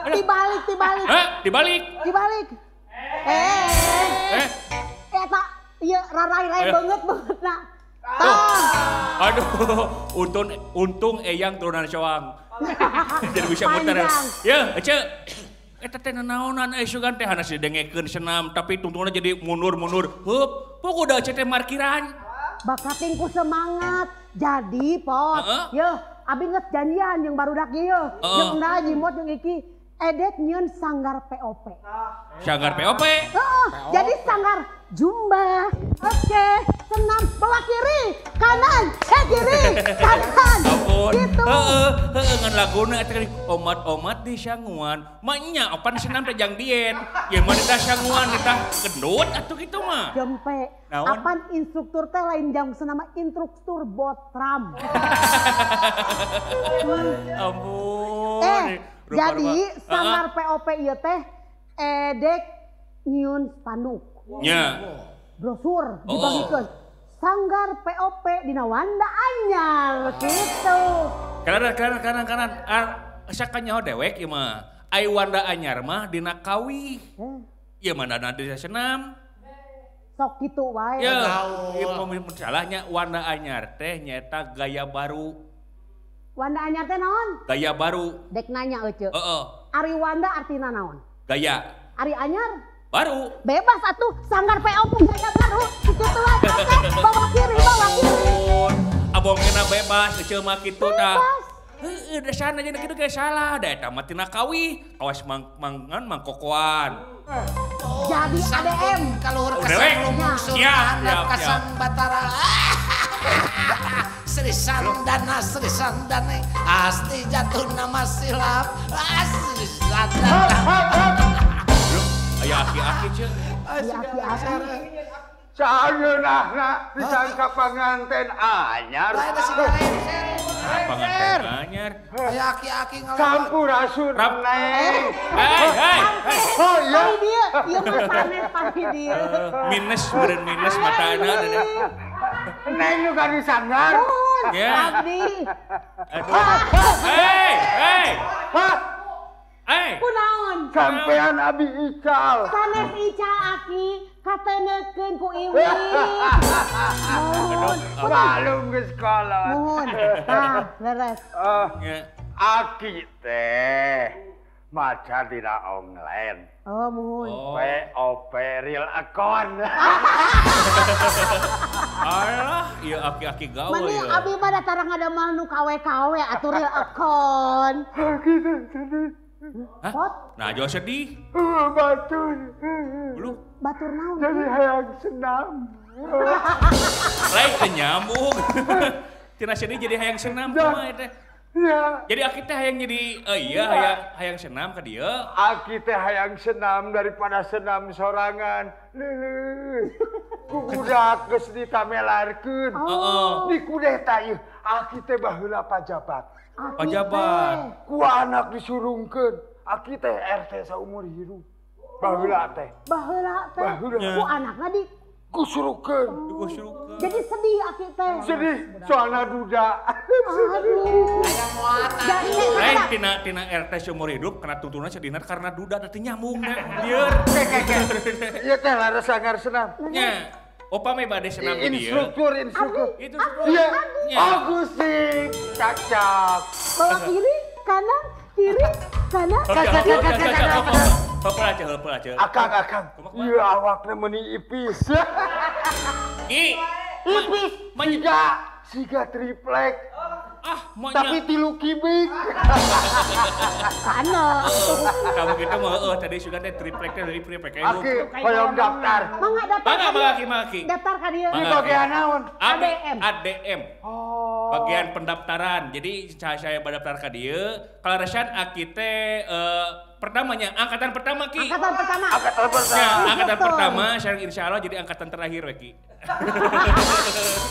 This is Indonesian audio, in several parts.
Dibalik. Hah? Dibalik? Dibalik. Eta, iya rarai banget nak. Aduh, untung Eyang turunan Soang. Jadi bisa muter. Ya, Ece. Eta teh naonan sugan teh hanas didengekeun senam tapi tungtungna jadi mundur. Heup, pok udah Ece teh markiran. Bakating ku semangat. Jadi, Pot. Yeuh, abi nges janjian yang barudak ieu. Jeung da jimot jeung iki edek nyieun sanggar POP. Sanggar POP? Jadi sanggar Jumba. Oke, senam bawa kiri, kanan, kiri, kanan. Ampun. Gitu. Ngan laguna eta omat-omat di sanguan. Maknya opan senam teh jang diet. Ye mun da sanguan eta gendut atuh kitu mah. Jempe. Apan instruktur teh lain jang senama instruktur botram. Ampun. Jadi sanggar POP ieu teh edek nyieun spanduk. Nya. Brosur dibagikeun. Sanggar POP dina Wanda Anyar gitu. Kanan. Sakanyaho dewek ieu mah. Ai Wanda Anyar mah dina Kawi. Ieu mah dana desa senam. Sok kitu wae. Ya, ieu salahnya Wanda Anyar teh nyaeta gaya baru. Wanda Anyar teh naon? Gaya baru. Dek nanya euceuk. Heeh. Ari Wanda artina naon? Gaya. Ari Anyar? Baru. Bebas atuh sanggar POP gaya baru. Kitu lah. Oke, bawa kiri. Abong kena bebas, kecil mah kitu tah. Heeh, da sana jeung kitu ge salah. Da eta mah tina Kawi. Awas mangan mangkokoan. Jadi ADM. Kaluhur kesang lumung surga kasang batara. Sri Sandana Asti jatuh nama silap. Sri Sandana. Aya aki-aki ceuk. Aki-aki. Saeunahna disangka panganten anyar. Panganten anyar. Aya aki-aki ngalawat. Sampurasun neng. Hei. Oh iya. Ieu mah panen dia. Minus matana. Neng juga disanggar. Ya. Abdi. Aduh. Hei. Kunaon? Sampean Abi Ical. Sanes Ical aki katenekeun ku Iwi. Mohon. Balung geus kolot. Mohon. Tah, leres. Aki teh maca dina online. Oh, mohon. POP real account. Alah, ieu aki-aki gawe Mani ya. abi mah datang ngadamel nu KW atuh real akon. Hah? Nah, jauh sedih. Batur. Lu Batur naon? Jadi hayang senam. lain teh nyambung. Tina sedih jadi hayang senam kumaha teh. Ya. Jadi aki teh hayang jadi hayang senam ka dieu. Aki teh hayang senam daripada senam sorangan. Ku budak geus ditamelarkeun. Di kudeta ieu aki teh baheula pajabat. Pajabat. Ku anak disurungkeun. Aki teh RT saumur hirup. Baheula teh. Baheula teh. Ku anakna di kusurukeun. Jadi sedih aki teh. Sedih soalna duda. Aduh. Aya muatan. Lain tina RT seumur hidup kena tuntunan sedihna karena duda teh nyambung lieur. Ieu teh laras sangar senam. Nya. Opa me bade senam di dieu. Instruktur. Itu Iya. Agusti cacak. Bawa kiri, kanan, kiri, kanan. Heupeul aja. Akang. Ieu awakna meuni ipis. Ipis. Siga triplek. Tapi 3 kibik. Kana. Kamu gitu mah tadi sudah teh triplek teh dari triplek kayak Aki hoyong daftar. Mangga daftar. Mangga. Daftar ka dieu. Ini bagian naon? ADM. Bagian pendaftaran. Jadi saya mendaftar ka dieu. Kalau resan aki teh pertamanya angkatan pertama Ki. Angkatan pertama, saya insyaallah jadi angkatan terakhir we Ki.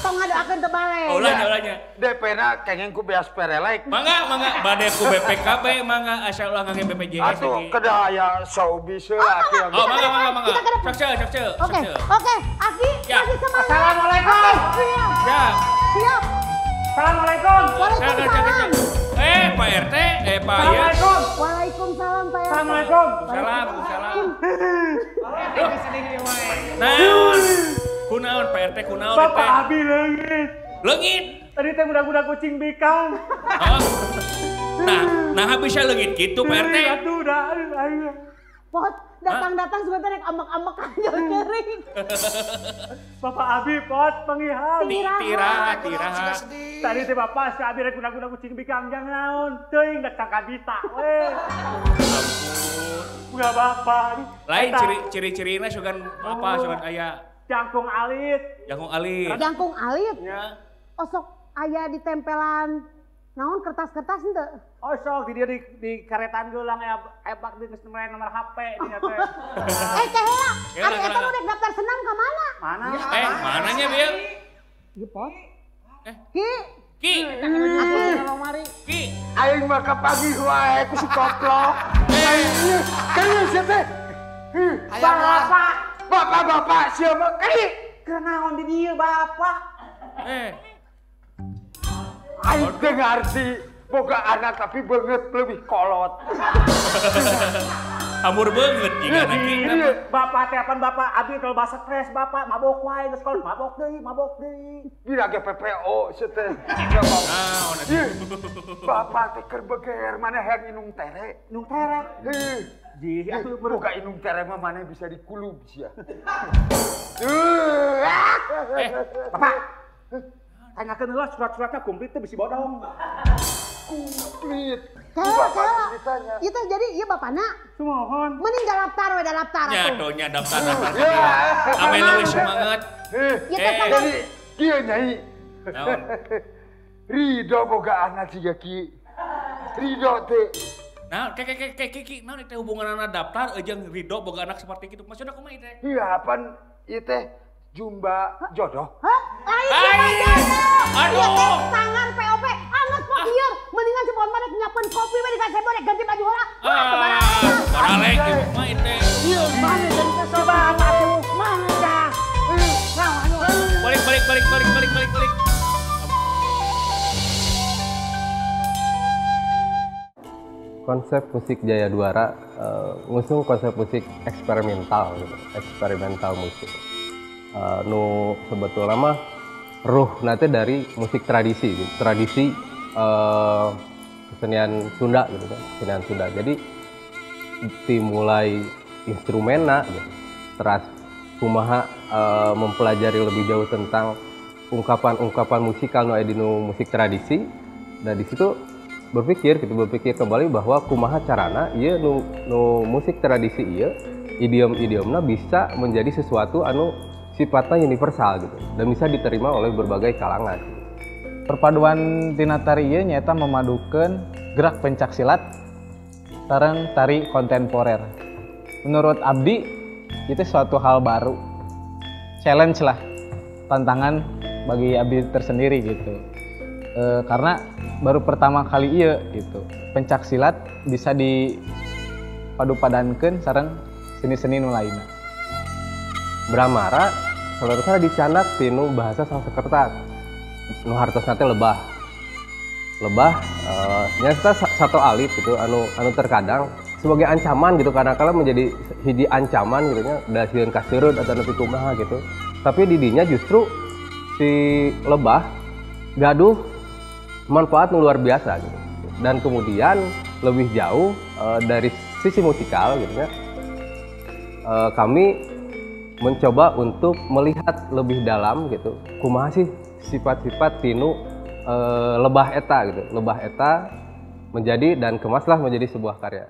Tong ngadoakeun teu bale. Ulahnya. DP-na kenging ku beas perelek. Mangga bade ku BPKB mangga asyaallah ngangge BPJS Atuh Ki. kedah aya saubis laki. Oh, mangga. Cek. Oke, Aki, kasih semangat. Assalamualaikum. Siap. Assalamualaikum. Waalaikumsalam. Pak RT, Pak Ayah. Waalaikumsalam. Assalamualaikum. Salam. Naon? Kunaon Pak RT kunaon teh? Bapak Abi leungit. Leungit. Tadi teh budak-budak kucing bikang. Oh. Nah bisa leungit gitu Pak RT. Aduh, ayo. Pot, datang-datang sebentar naik ambak-ambak aja kering. Bapak Abi pot pengihal. Tira. Tadi teh Bapak si Abi rek budak-budak kucing bikang jang naon. Teuing datang ka Bita we. Bukan Bapak. Lain ciri-cirina sugan apa sugan aya Jangkung alit. Jangkung alit. Ya. Osok aya di tempelan naon kertas-kertas henteu. Oh sok di dia di karetan geulang ebak di nomor HP dia teh. Teh heula. Ari eta nu dek daftar senam ka mana? Mana? Mananya Bill? Ieu pot. Ki. Ki. Aing mah kapagi wae ku si koplok. Kayaknya siapa? Bapak siapa? Kenaon di dia Bapak? Aing teh ngarti boga anak tapi beungeut leuwih kolot. Amur beungeut jiga Ki. Bapak teh apan Bapak abi kalau bahasa stres Bapak mabok wae geus kolot mabok deui. Bila ge PPO sieu teh. Bapak teh keur beger maneh hayang inung tere. Nung tere. Ji atuh boga inung tere mah maneh bisa dikulub sia. Bapak. Tanyakeun heula surat-suratnya komplit teh bisi bodong. Komplit. Heula. Itu jadi ieu bapana. Sumohon. Mending daftar we daftar Ya atuh. donya daftar. Ame leuwih semangat. Ieu teh kan Jadi kieu nyai. Naon? Ridho boga anak siga ki. Ridho teh. Nah, Ki, naon teh hubunganna daftar jeung Ridho boga anak seperti kitu. Maksudna kumaha teh? Iya apan ieu teh jumba jodoh. Hah? Lain. Aduh. Ieu teh tangan POP. Anak kok ieu mendingan si Pohon Manek nyiapkeun kopi we dikasih borek ganti baju heula. Baralek ieu mah teh. Ieu mana jadi coba atuh. Mana dah. Balik. Konsep musik Jaya Duara ngusung konsep musik eksperimental gitu, eksperimental musik. Nu sebetulnya mah ruh nanti dari musik tradisi gitu. Tradisi kesenian Sunda gitu kan, kesenian Sunda. Jadi dimulai instrumena gitu. Terus kumaha mempelajari lebih jauh tentang ungkapan musikal nu aya di musik tradisi. Dan di situ berpikir kembali bahwa kumaha carana ieu nu musik tradisi ieu idiom-idiomna bisa menjadi sesuatu anu sifatnya universal gitu dan bisa diterima oleh berbagai kalangan. Perpaduan tina tari ieu nyaeta memadukeun gerak pencaksilat sareng tari kontemporer. Menurut abdi itu suatu hal baru. Challenge lah, tantangan bagi abdi tersendiri gitu. Karena baru pertama kali iya gitu pencaksilat bisa dipadu-padankeun sareng seni-seni nu lainna. Bramara seluruhnya dicanak tinu bahasa Sanskerta nu hartosna teh lebah nyata satu alif gitu anu terkadang sebagai ancaman gitu kadang-kala menjadi hiji ancaman gitu nya da sieun kaseureud atau nepi kumaha gitu tapi di dinya justru si lebah gaduh manfaat luar biasa gitu. Dan kemudian lebih jauh dari sisi musikal gitu ya kami mencoba untuk melihat lebih dalam gitu kumaha sih sifat-sifat tinu lebah eta gitu lebah eta menjadi dan kemaslah menjadi sebuah karya.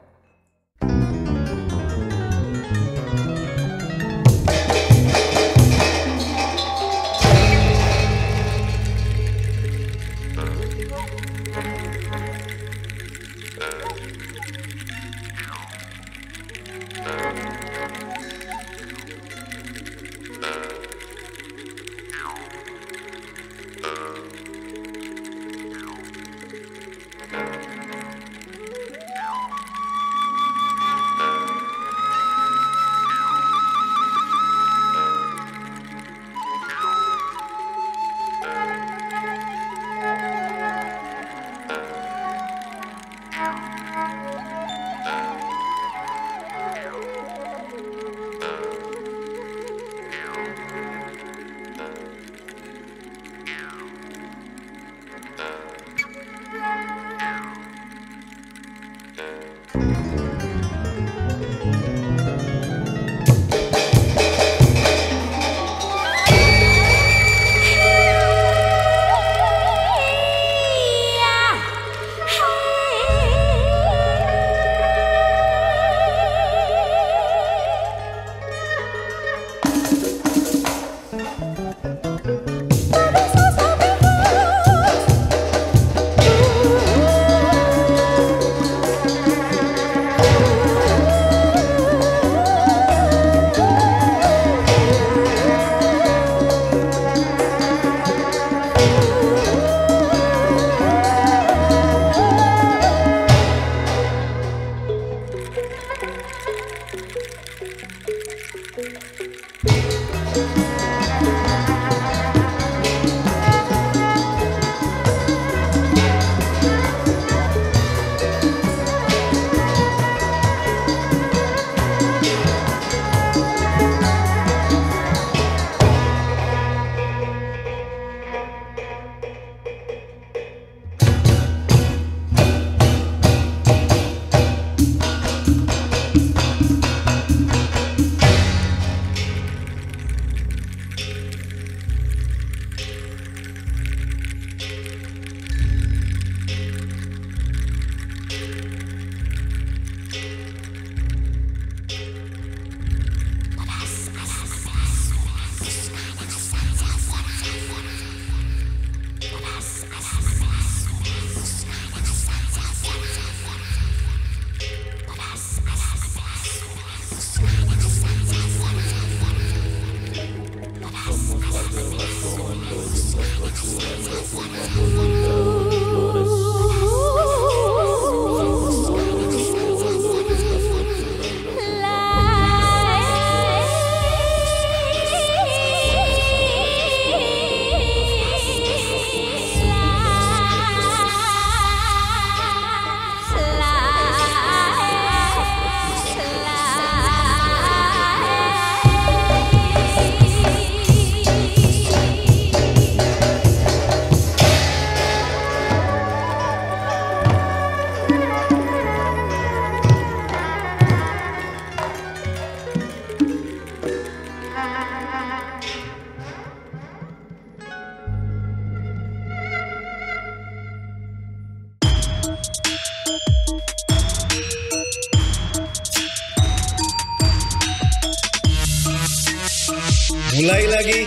Mulai lagi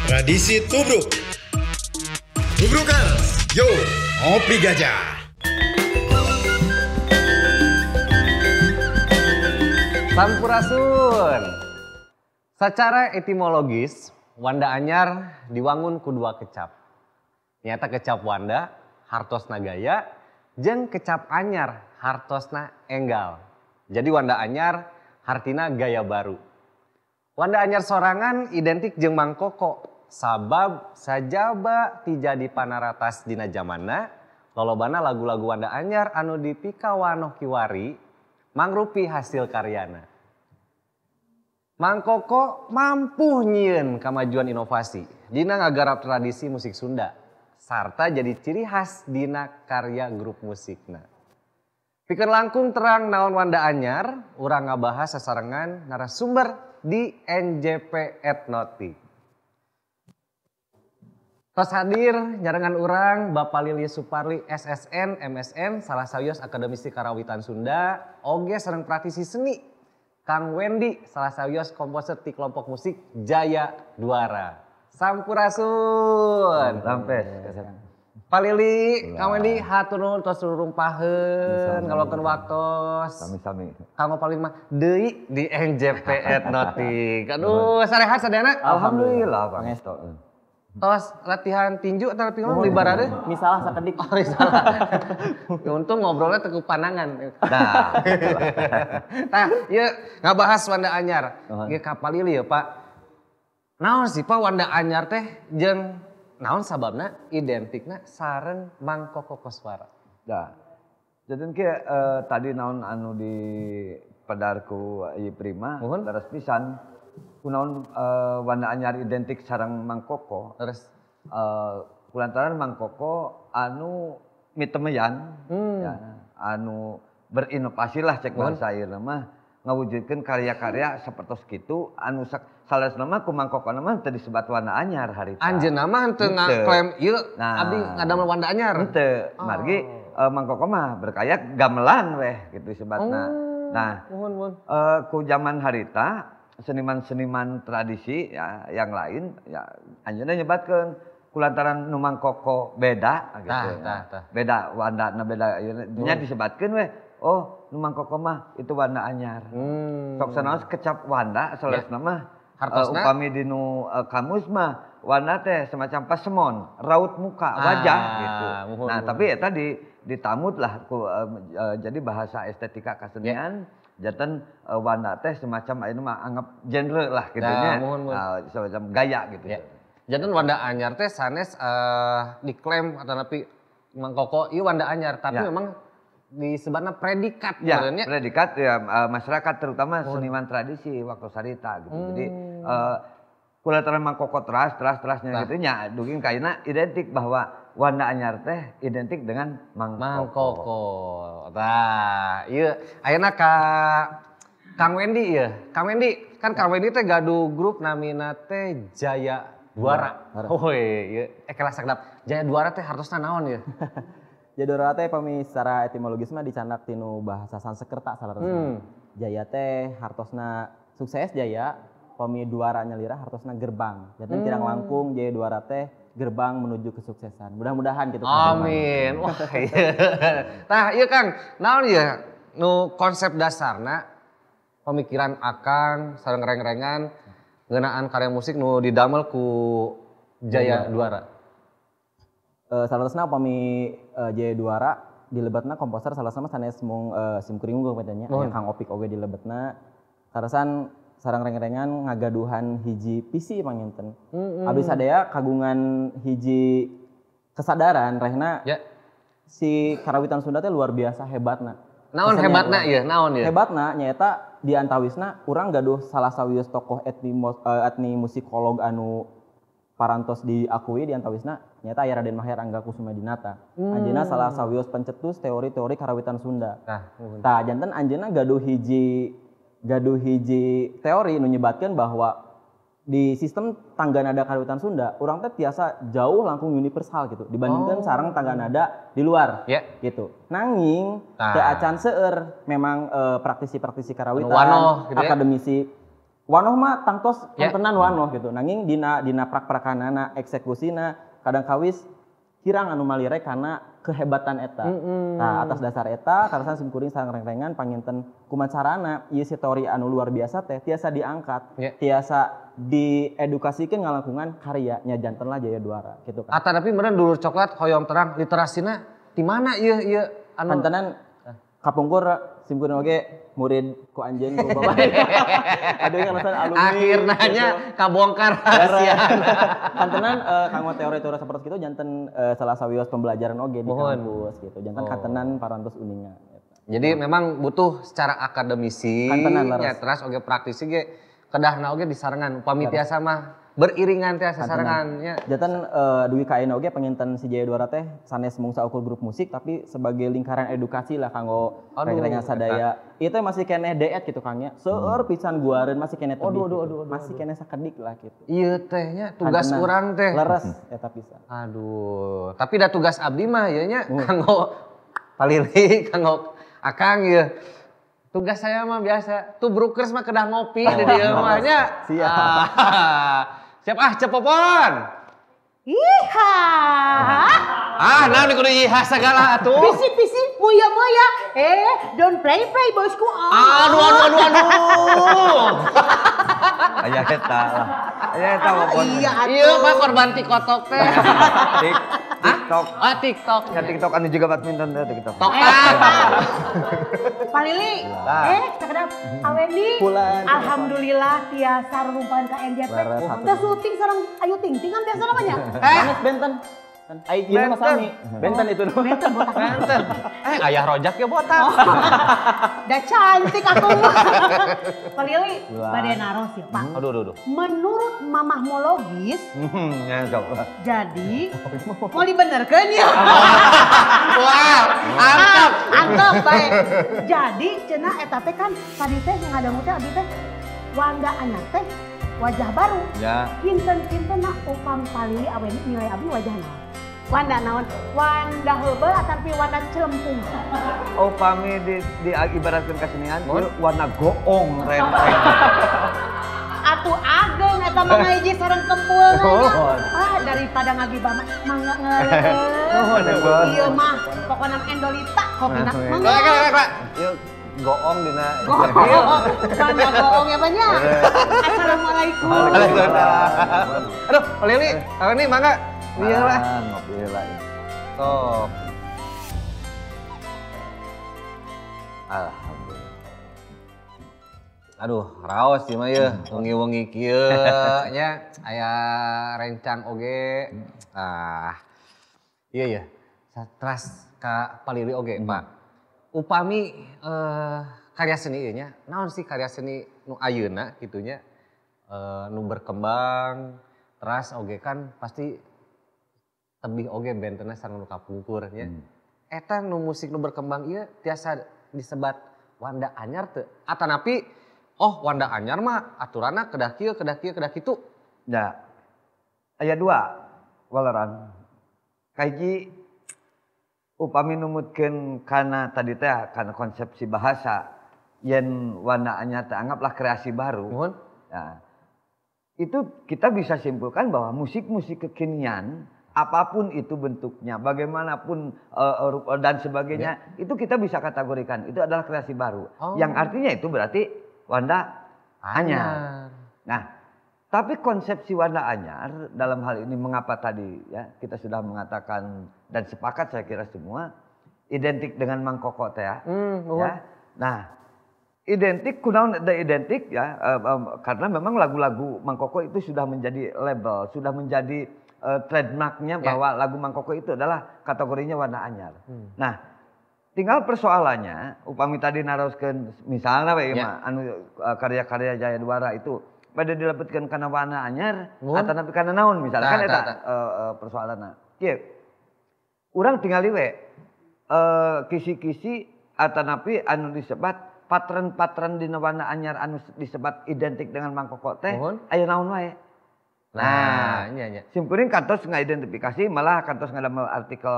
tradisi tubruk. Tubrukers, yo, ngopi gajah. Sampurasun. Secara etimologis, Wanda Anyar diwangun ku dua kecap. Nyata kecap Wanda, hartosna gaya, jeung kecap anyar, hartosna enggal. Jadi Wanda Anyar, hartina gaya baru. Wanda Anyar sorangan identik jeung Mang Koko, sabab sajaba tijadi panaratas dina zamanna, lolobana lagu-lagu Wanda Anyar anu dipikawanoh kiwari, mangrupi hasil karyana. Mang Koko mampu nyieun kamajuan inovasi dina ngagarap tradisi musik Sunda, sarta jadi ciri khas dina karya grup musikna. Pikeun langkung terang naon Wanda Anyar, urang ngabahas sasarengan narasumber di NJP Etnotik. Tos hadir nyarengan urang Bapak Lili Suparli SSN, MSN, salah sawios akademisi karawitan Sunda, oge sareng praktisi seni. Kang Wendy, salah sawios komposer ti kelompok musik Jaya Duara. Sampurasun. Sampai. Pak Lili, Kang Wendy, hatur nuhun tos rumpaheun ngalokeun waktos. Sami-sami. Kanggo paling mah deui di NJP Etnotik. Aduh, sarehat sadayana? Alhamdulillah, pangestu. Tos latihan tinju atau pinggul di barade? Misalah sakedik. Oh, misalah. Untung ngobrolnya teu panangan. Nah. Nah, ieu ngabahas Wanda Anyar. Ge ka Pak Lili ya, Pak. Naon sih Pak Wanda Anyar teh jeung naon sababna identikna sareng Mang Koko Koswara? Dah. Jadi tadi naon anu di padarku ieu Prima, leres pisan. Kunaon Wanda Anyar identik sareng Mang Koko. Terus kulantaran Mang Koko anu mitemeyan, ya, anu berinovasi lah cek bahasa ayeuna mah ngawujudkeun karya-karya sapertos kitu anu salesna mah ku Mang Koko mah teu disebat Wanda Anyar harita. Anjeunna mah teu ngaklaim ieu abdi ngadamel Wanda Anyar. Henteu, margi Mang Koko mah berkaya gamelan weh gitu sebatna. Nah, ku zaman harita seniman-seniman tradisi ya yang lain ya anjeunna nyebatkeun kulantaran nu Mang Koko beda gitu. Beda Wandana beda nya disebatkeun weh. Oh, nu Mang Koko mah itu Wanda Anyar. Sok sanaos kecap Wanda salesna mah upami dinu kamus mah Wanda teh semacam pasemon, raut muka, wajah gitu. Nah, tapi eta ditamut lah jadi bahasa estetika kesenian janten Wanda teh semacam ayeuna mah anggap genre lah gitu nya. Semacam gaya gitu. Janten Wanda Anyar teh sanes diklaim atau napi Mang Koko ieu Wanda Anyar tapi memang disebutnya predikat predikat ya masyarakat terutama seniman tradisi waktu sarita gitu. Jadi kulantaran Mang Koko terasnya gitu nya duging kaina identik bahwa Wanda Anyar teh identik dengan Mang Koko. Tah, ieu ayeuna ka Kang Wendy ieu. Kang Wendy kan Kang Wendy teh gaduh grup namina teh Jaya Duara. Oh ieu kelas sakdap. Jaya Duara teh hartosna naon ieu? Jaya Duara teh pami secara etimologis mah dicandak tinu bahasa Sanskerta salarosna. Jaya teh hartosna sukses jaya, pami duara nyalira hartosna gerbang. Jadi kirang langkung Jaya Duara teh gerbang menuju kesuksesan. Mudah-mudahan gitu. Amin. Wah iya. Nah iya Kang, naon ieu nu konsep dasarna pemikiran Akang sareng reng-rengan ngeunaan karya musik nu didamel ku Jaya Duara. Salarosna pami Jaya Duara dilebatna komposer salarosna sanes mung simkuring unggul katanya Kang Opik oge dilebetna karasan sareng reng-rengan ngagaduhan hiji PC panginten. Abdi sadaya kagungan hiji kesadaran rehna si karawitan Sunda teh luar biasa hebatna. Naon hebatna ieu? Naon ieu? Hebatna nyaeta di antawisna urang gaduh salah sawius tokoh etni musikolog anu parantos diakui di antawisna nyata aya Raden Maher Angga Kusumadinata. Anjeunna salah sawios pencetus teori-teori karawitan Sunda. Tah janten anjeunna gaduh hiji teori nu nyebatkeun bahwa di sistem tangga nada karawitan Sunda urang teh tiasa jauh langkung universal gitu dibandingkan sareng tangga nada di luar gitu. Nanging teu acan seueur memang praktisi-praktisi karawitan wanoh, gitu akademisi wanoh mah tangtos kontenan wanoh gitu. Nanging dina prak-prakanana eksekusina kadang kawis kirang anu malire karena kehebatan eta. Nah, atas dasar eta karasan simkuring sareng reng-rengan panginten kumacarana ieu si teori anu luar biasa teh tiasa diangkat, tiasa diedukasikeun ngalangkungan karya nya janten lah Jaya Duara gitu kan. Ata tapi meureun dulur coklat hoyong terang literasina di mana ieu anu pantenan kapungkur simkuring oge murid ku anjeun ku bapak. Aduh yang alasan alumni. Akhirnya kabongkar rahasia. Kantenan kanggo teori-teori seperti itu janten salah sawios pembelajaran oge di kampus gitu. Janten kantenan parantos uninga. Jadi memang butuh secara akademisi nya teras oge praktisi ge kedahna oge disarengan upami tiasa mah beriringan tiasa sarengan nya. Janten duwi ka ayeuna oge panginten si Jaya Duara teh sanes mung saukur grup musik tapi sebagai lingkaran edukasi lah kanggo reng-rengan sadaya. Itu masih keneh deet gitu Kang nya. Seueur pisan guareun masih keneh tebih. Masih keneh sakedik lah gitu. Ieu teh nya tugas urang teh. Leres eta pisan. Aduh, tapi da tugas abdi mah ieu nya kanggo palili kanggo Akang ieu. Tugas saya mah biasa. Tubrukers mah kedah ngopi di dieu mah nya. Siap cepopon. Iha. Nah ini kudu iha segala atuh. Pisi moya. Don't play bosku. Aduh. Aya eta lah. Aya eta popon. Iya mah korban TikTok teh. TikTok. TikTok. Ya TikTok anu juga badminton teh TikTok. Palili. Sakedap Awendi. Alhamdulillah tiasa rumpan ka NJP. Teu syuting sareng Ayu Ting Ting kan biasa namanya. Sanes benten. Ai ieu mah sami. Benten itu. Benten botak. Benten. Ayah rojak ya botak. Da cantik aku. Palili bade naros ya, Pak. Aduh. Menurut mamahmologis, Ya coba. jadi mau dibenerkeun ya. Wah, antep. Antep baik. Jadi cenah eta teh kan tadi teh ngadangu teh abdi teh Wanda anyar teh wajah baru. Ya. Kinten-kinten upam palili awewe nilai abdi wajah naon. Wanda naon? Wanda heubeul atapi Wanda celempung. Oh pami ibaratkan kesenian, warna goong renteng. Atuh ageng eta mah ngahiji sareng kempul. Daripada ngagibah mangga ngeuleut. Ieu mah pokona endolita kopina. Mangga. Yuk goong dina. Wanda goong ya banyak. Assalamualaikum. Waalaikumsalam. Aduh, Lili, ini mangga. Iya lah. Ngopi lah. Sok. Alhamdulillah. Aduh, raos sih mah ya, wengi-wengi kieu nya aya rencang oge. Iya. Satras ka Palili oge, Pak. Upami karya seni ieu nya, naon sih karya seni nu ayeuna kitu nya? Nu berkembang, teras oge kan pasti tebih oge bentena sareng nu kapungkur nya. Eta nu musik nu berkembang ieu tiasa disebat Wanda anyar teu? Atanapi oh Wanda anyar mah aturanna kedah kieu kedah kitu. Ya. Aya 2 waleran. Kahiji upami numutkeun kana tadi teh kana konsepsi bahasa yen Wanda anyar teh anggaplah kreasi baru. Ya. Itu kita bisa simpulkan bahwa musik-musik kekinian apapun itu bentuknya, bagaimanapun dan sebagainya, itu kita bisa kategorikan itu adalah kreasi baru. Yang artinya itu berarti Wanda anyar. Nah, tapi konsepsi Wanda anyar dalam hal ini mengapa tadi ya kita sudah mengatakan dan sepakat saya kira semua identik dengan Mang Koko teh ya. Nah, identik kunaon da identik ya karena memang lagu-lagu Mang Koko itu sudah menjadi label, sudah menjadi trademarknya bahwa lagu Mang Koko itu adalah kategorinya Wanda anyar. Nah, tinggal persoalannya upami tadi naroskeun misalnya we mah anu karya-karya Jaya Dwara itu pada dilebetkeun kana Wanda anyar atanapi kana naon misalnya kan eta persoalanna. Kieu. Urang tingali we kisi-kisi atanapi anu disebat patren-patren dina Wanda anyar anu disebat identik dengan Mang Koko teh aya naon wae. Nah, simkuring kantos ngidentifikasi malah kantos ngadamel artikel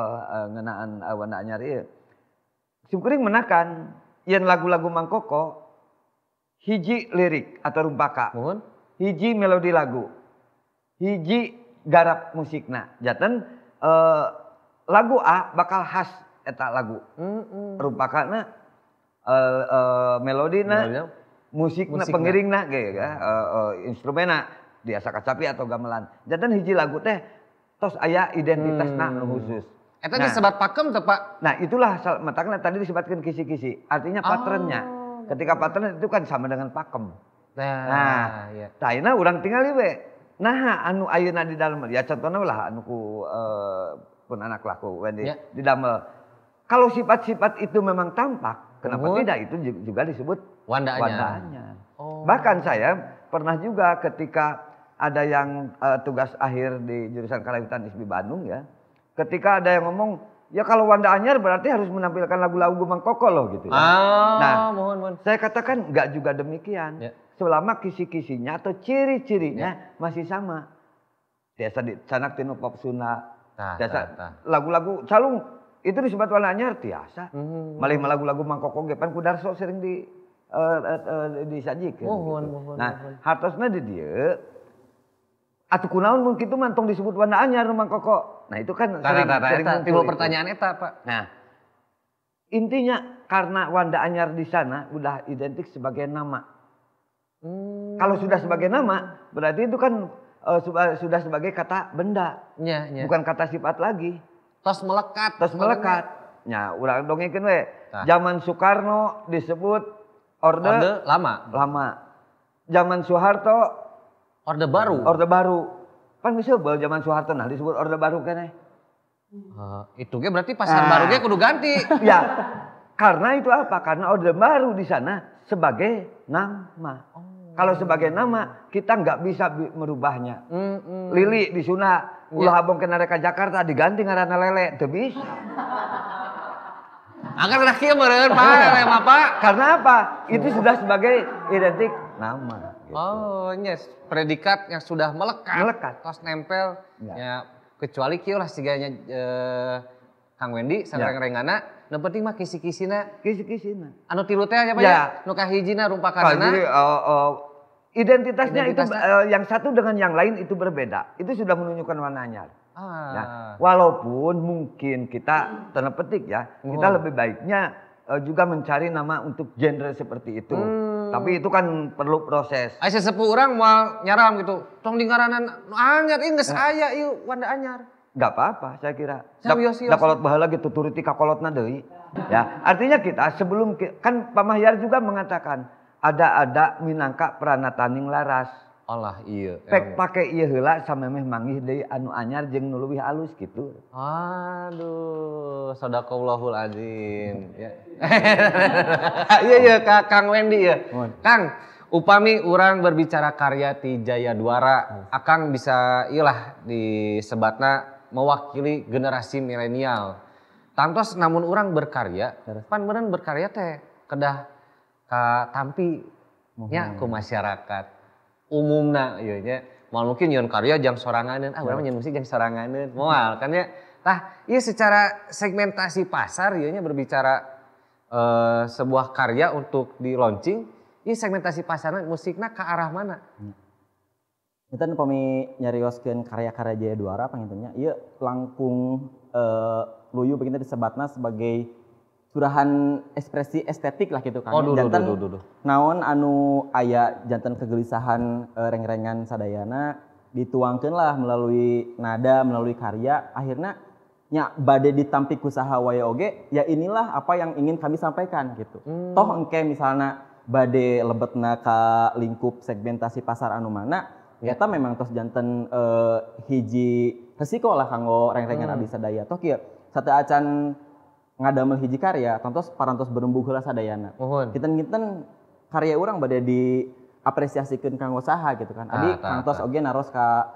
ngeunaan Wanda anyar ieu. Simkuring menakan yen lagu-lagu Mang Koko hiji lirik atau rumpaka, hiji melodi lagu, hiji garap musikna. Jaten lagu A bakal khas eta lagu. Rumpakana melodina, musikna, pengiringna ge instrumena biasa kacapi atau gamelan. Jaten hiji lagu teh tos aya identitasna anu khusus. Eta disebat pakem teh, Pak? Nah, itulah matakna tadi disebutkan kisi-kisi. Artinya patrennya. Ketika patren itu kan sama dengan pakem. Nah, taina urang tingali we. Nah, anu ayeuna di dalam ya contohna lah anu ku pun anak laku di damel. Kalau sifat-sifat itu memang tampak, kenapa tidak itu juga disebut Wanda anyar. Bahkan saya pernah juga ketika ada yang tugas akhir di jurusan Karawitan ISB Bandung ya. Ketika ada yang ngomong, ya kalau Wanda anyar berarti harus menampilkan lagu-lagu Mang Koko loh gitu. Nah, saya katakan enggak juga demikian. Selama kisi-kisinya atau ciri-cirinya masih sama. Biasa di sanak tinu pop Sunda. Biasa lagu-lagu calung itu disebut Wanda anyar tiasa. Malih lagu-lagu Mang Koko ge pan ku Darso sering disajikeun. Nah, hartosna di dieu atuh kunaon mun kitu mah tong disebut Wanda anyar Mang Koko. Nah, itu kan sering timbul pertanyaan eta, Pak. Nah, intinya karena Wanda anyar di sana udah identik sebagai nama. Kalau sudah sebagai nama, berarti itu kan sudah sebagai kata benda. Bukan kata sifat lagi. Tos melekat. Nya, urang dongengkeun we. Zaman Soekarno disebut Orde Lama. Zaman Soeharto Orde Baru. Kan geus heubeul zaman Soeharto nah disebut Orde Baru keneh. Itu ge berarti pasar barunya kudu ganti. Ya, karena itu apa? Karena Orde Baru di sana sebagai nama. Kalau sebagai nama kita nggak bisa merubahnya. Lili di Sunda, ulah abong kena reka Jakarta diganti ngaranna Lele, teu bisa. Akan kena kieu meureun Pak, Lele mah Pak. Karena apa? Itu sudah sebagai identik nama. Gitu. Oh, yes, predikat yang sudah melekat. Tos nempel. Ya, kecuali kieu lah siganya Kang Wendy sareng-rengana, nu penting mah kisi-kisina. Kisi-kisina. Anu tilu teh nya Pak ya? Nu kahijina rumpakanana. Jadi identitasnya itu yang satu dengan yang lain itu berbeda. Itu sudah menunjukkan warnanya. Ya, walaupun mungkin kita tanda petik ya, kita lebih baiknya juga mencari nama untuk genre seperti itu. Tapi itu kan perlu proses. Aya sesepuh urang moal nyaram gitu. Tong di ngaranan anyar ieu geus aya ieu Wanda Anyar. Enggak apa-apa saya kira. Da kolot baheula gitu turuti ka kolotna deui. Ya, artinya kita sebelum kan Pak Mahyar juga mengatakan ada minangka pranataning laras. Allah iya. Pek pake ieu heula samemeh manggih deui anu anyar jeung nu leuwih alus gitu. Aduh, sadaqallahul azim. Ya. Iya Kang Wendy ya. Kang, upami urang berbicara karya ti Jaya Duara, akang bisa iyalah disebatna mewakili generasi milenial. Tangtos namun urang berkarya, pan meureun berkarya teh kedah ka tampi nya ku masyarakat. Umumna ieu nya moal mungkin nyeun karya jang soranganeun urang nyeun musik jang soranganeun moal kan ya tah ieu secara segmentasi pasar ieu nya berbicara sebuah karya untuk di launching ieu segmentasi pasarna musikna ke arah mana? Kita pami nyarioskeun karya-karya Jaya Duara pangintennya ieu langkung luyu begini disebatna sebagai surahan ekspresi estetik lah gitu kan. Janten naon anu aya janten kegelisahan reng-rengan sadayana dituangkeun lah melalui nada, melalui karya, akhirnya nya bade ditampi ku saha wae oge, ya inilah apa yang ingin kami sampaikan gitu. Toh engke misalnya bade lebetna ka lingkup segmentasi pasar anu mana, eta memang tos janten hiji resiko lah kanggo reng-rengan abdi sadaya. Toh kieu sateu acan ngadamel hiji karya, tontos parantos berembug heula sadayana. Kinten-kinten karya urang bade diapresiasikeun kanggo saha gitu kan. Adi kantos oge naros ka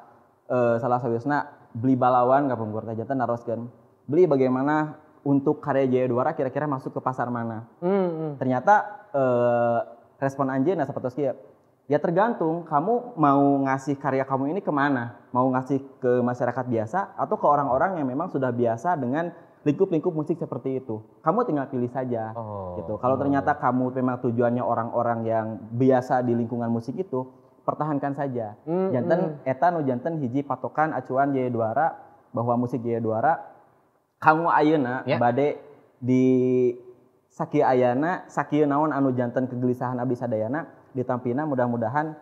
salah sawiosna beli balawan ka pungkur teh janten naroskeun. Beli bagaimana untuk karya Jaya Duara kira-kira masuk ke pasar mana. Ternyata respon anjeunna sapertos kieu. Ya tergantung kamu mau ngasih karya kamu ini kemana. Mau ngasih ke masyarakat biasa atau ke orang-orang yang memang sudah biasa dengan lingkup-lingkup musik seperti itu. Kamu tinggal pilih saja gitu. Kalau ternyata kamu memang tujuannya orang-orang yang biasa di lingkungan musik itu, pertahankan saja. Janten eta nu janten hiji patokan acuan Jaya Duara bahwa musik Jaya Duara kamu ayeuna bade di sakieu ayana, sakieu naon anu janten kegelisahan abdi sadayana ditampina mudah-mudahan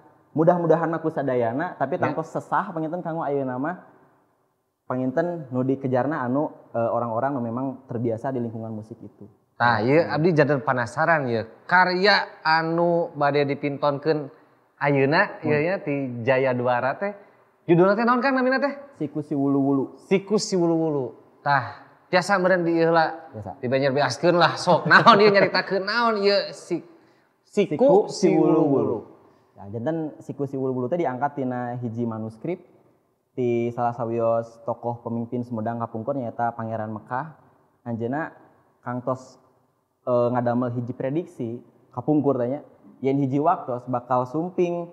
mah ku sadayana tapi tangtos sesah panginten kanggo ayeuna mah panginten nu dikejarna anu orang-orang nu memang terbiasa di lingkungan musik itu. Tah ieu abdi janten penasaran ieu karya anu bade dipintonkeun ayeuna ieu nya ti Jaya Duara teh judulna teh naon Kang namina teh? Siku si wulu-wulu. Siku si wulu-wulu. Tah tiasa meureun di ieu heula. Di banyer beaskeun lah sok naon ieu nyaritakeun naon ieu Siku si wulu-wulu. Nah, janten Siku si wulu-wulu teh diangkat tina hiji manuskrip di salah sawios tokoh pemimpin Sumedang kapungkur nyaeta Pangeran Mekah. Anjeunna kangtos ngadamel hiji prediksi kapungkur tanya yen hiji waktos bakal sumping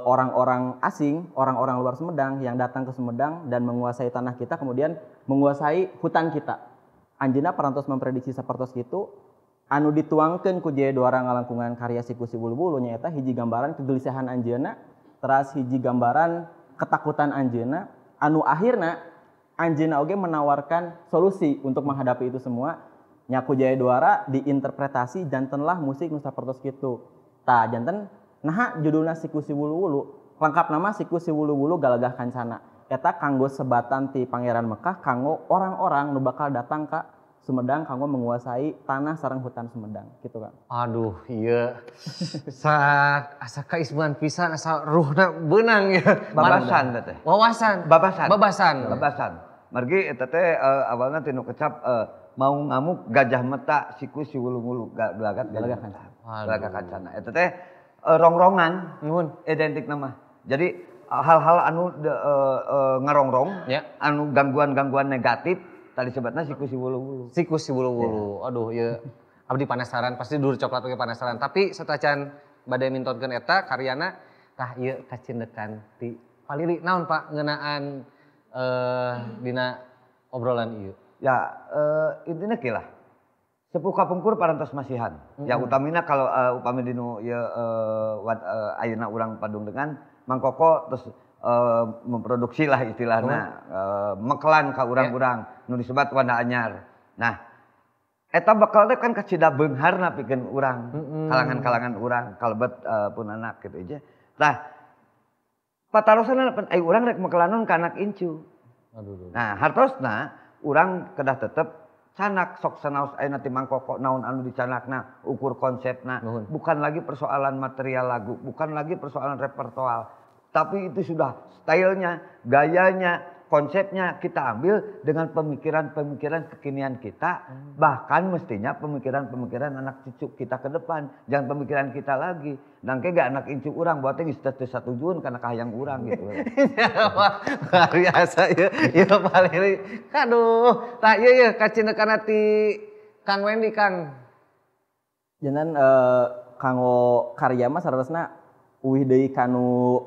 orang-orang asing, orang-orang luar Sumedang yang datang ke Sumedang dan menguasai tanah kita kemudian menguasai hutan kita. Anjeunna parantos memprediksi sapertos kitu anu dituangkeun ku Jaya Duara ngalangkungan karya Siku si wulu-wulu nyaeta hiji gambaran kegelisahan anjeunna, teras hiji gambaran ketakutan anjeunna anu akhirna anjeunna oge menawarkan solusi untuk menghadapi itu semua. Nyaku Jaya Duara diinterpretasi jantenlah musik nu sapertos kitu. Tah janten naha judulna Siku si wulu-wulu. Lengkap nama Siku si wulu-wulu Galagah Kancana. Eta kanggo sebatan ti Pangeran Mekah kanggo orang-orang nu bakal datang ka Sumedang kanggo menguasai tanah sareng hutan Sumedang gitu kan. Aduh iya. Asa kaismuan pisan asa ruhna beunang ya. Babasan teh. Wawasan. Babasan. Babasan. Babasan. margi eta teh awalna tinu kecap mau ngamuk gajah meta siku si wulu-wulu gelagat kancana. Eta teh rongrongan identik nama. Jadi hal-hal anu ngarongrong anu gangguan-gangguan negatif tadi sebutna siku si wulu-wulu. Siku si wulu-wulu. Aduh ya abdi penasaran pasti Dur Coklat oge penasaran. Tapi satacan bade mintonkeun eta karyana tah ieu kacindekan ti Palili naon Pak ngeunaan dina obrolan ieu. Ya intinya kilah. Sepuh kapungkur parantos masihan. Ya utamina kalau upami dinu ya ayeuna urang padung dengan Mang Koko terus memproduksi lah istilahna meklan ka urang-urang nu disebat Wanda Anyar. Nah, eta bakal teh kan kacida beungharna pikeun urang, kalangan-kalangan urang kalebet pun anak gitu aja. Nah, patarosana urang rek mekelanon ka anak incu. Nah, hartosna urang kedah tetep canak sok sanaos ayeuna ti Mang Koko naon anu dicanakna, ukur konsepna. Bukan lagi persoalan material lagu, bukan lagi persoalan repertoal, tapi itu sudah stylenya, gayanya, konsepnya kita ambil dengan pemikiran-pemikiran kekinian kita, bahkan mestinya pemikiran-pemikiran anak cucu kita ke depan, jangan pemikiran kita lagi. Nangke gak anak incu urang buatnya geus teu satujuan kana kahayang urang gitu. Luar biasa ya Palili. Aduh, tah ieu kacindekan ti Kang Wendy Kang. Jangan kanggo karya mah saresna uwih deui kanu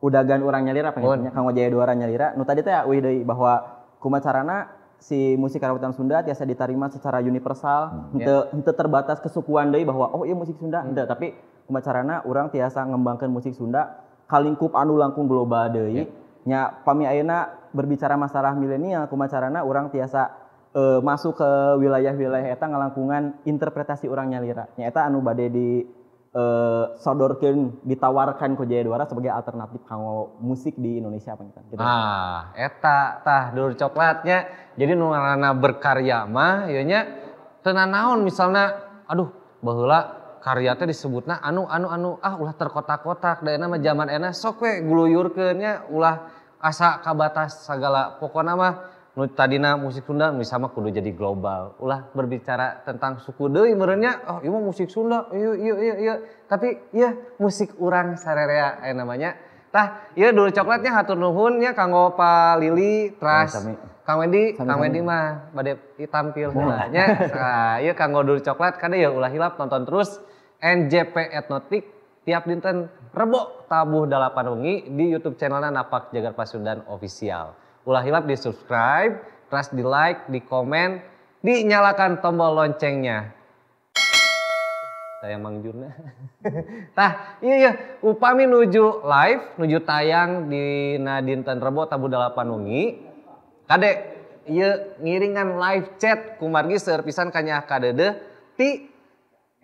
udagan urang nyalira pengennya kanggo Jaya Duara nyalira. Nu tadi teh uwih deui bahwa kumacarana si musik karawitan Sunda tiasa ditarima secara universal, henteu terbatas kesukuan deui bahwa oh ieu musik Sunda, henteu, tapi kumacarana urang tiasa ngembangkeun musik Sunda ka lingkup anu langkung global deui. Nya pami ayeuna berbicara masalah milenial kumacarana urang tiasa masuk ke wilayah-wilayah eta ngalangkungan interpretasi urang nyalira. Nya eta anu bade di sodorkeun ditawarkan ku Jaya Duara sebagai alternatif kanggo musik di Indonesia apa gitu. Eta tah Dur Coklatnya. Jadi nu ngaranna berkarya mah ieu nya teu naon misalna aduh baheula karya teh disebutna anu ulah terkotak-kotak da mah zamanena sok we gluyurkeun nya ulah asa kabatas sagala pokona mah nu tadina musik Sunda misama kudu jadi global. Ulah berbicara tentang suku deui meureunnya oh ieu mah musik Sunda ieu tapi ieu musik urang sarerea namanya. Tah ieu Dur Coklatnya hatur nuhun nya kanggo Palili teras Kang Wendy mah bade tampil heula nya. Nah ieu kanggo Dur Coklat kada ya ulah hilap tonton terus NJP Etnotik tiap dinten Rebo tabuh 8 wengi di YouTube channelna Napak Jagat Pasundan Official. Ulah hilap di subscribe, terus di like, di komen, dinyalakan tombol loncengnya. Saya Mang Juna. Tah, iya upami nuju live, nuju tayang di dinten Rebo tabuh 8 wengi. Kade ieu ngiringan live chat kumargi seueur pisan kanya kadede ti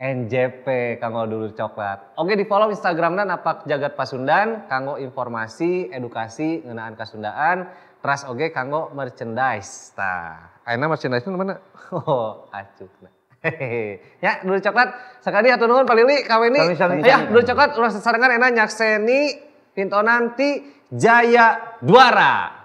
NJP kanggo Dur Coklat. Oke di follow Instagramna Napak Jagat Pasundan kanggo informasi, edukasi ngeunaan kasundaan. Teras oge kanggo merchandise. Tah, ayeuna merchandise-na mana? Oh, acukna. Ya, Dur Coklat sakali hatur nuhun Palili ka Wendy. Ya, Dur Coklat urang sasarengan enak nyakseni pintonan ti Jaya Duara.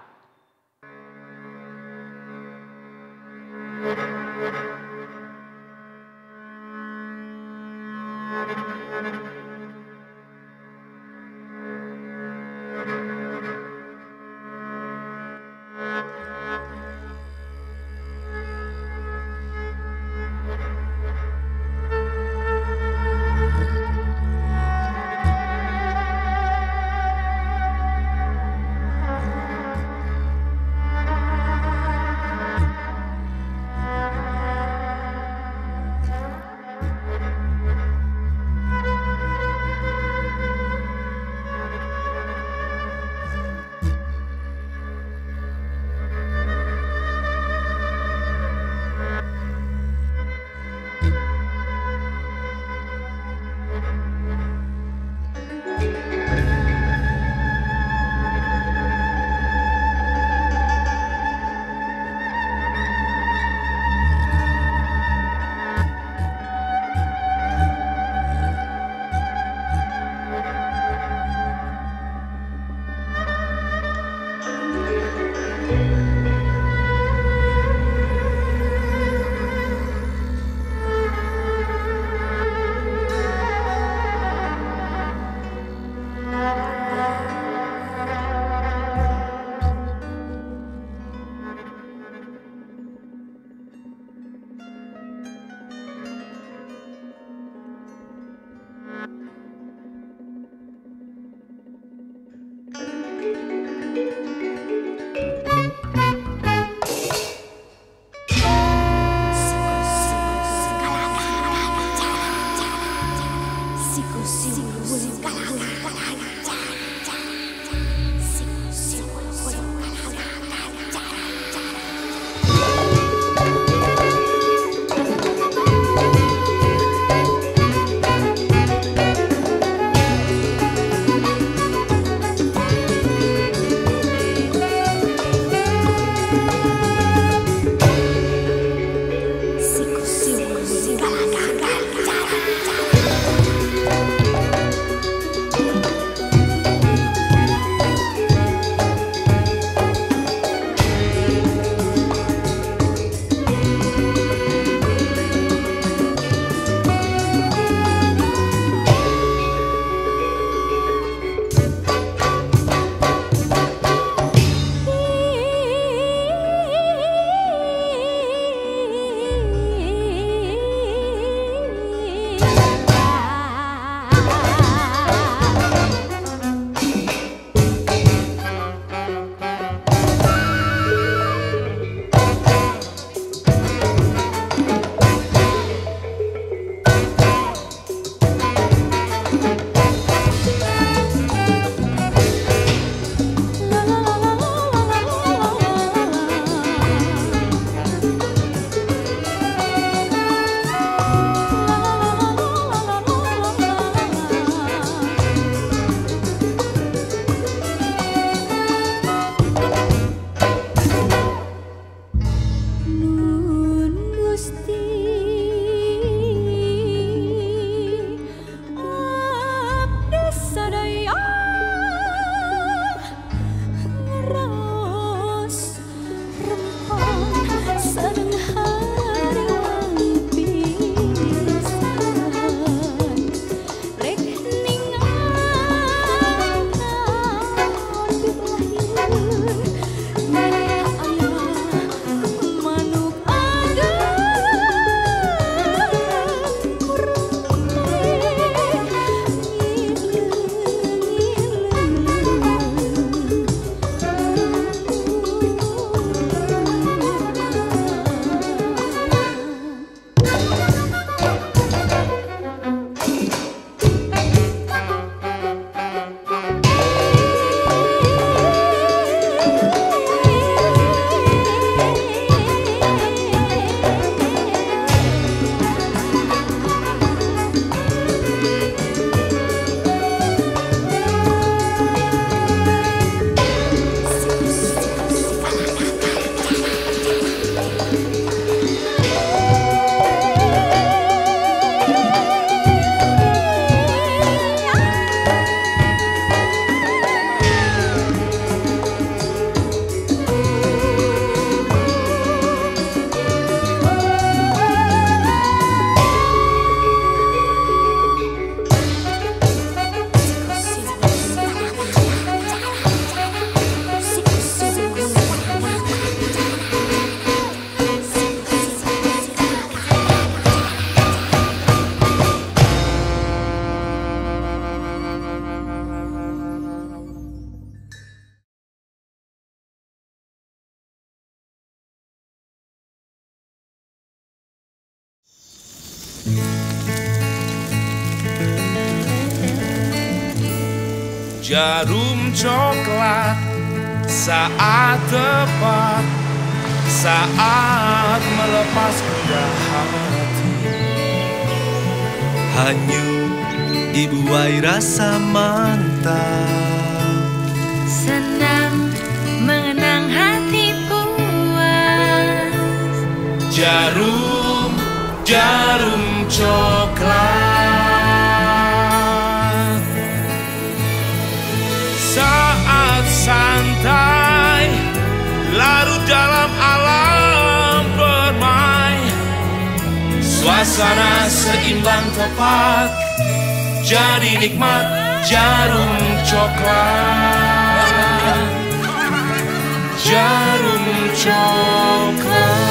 Jarum coklat saat tepat, saat melepas gundah hati. Hanyut dibuai rasa mantap, senang mengenang hati puas. Jarum, jarum coklat, saat santai larut dalam alam bermain. Suasana seimbang tepat, jadi nikmat jarum coklat. Jarum coklat.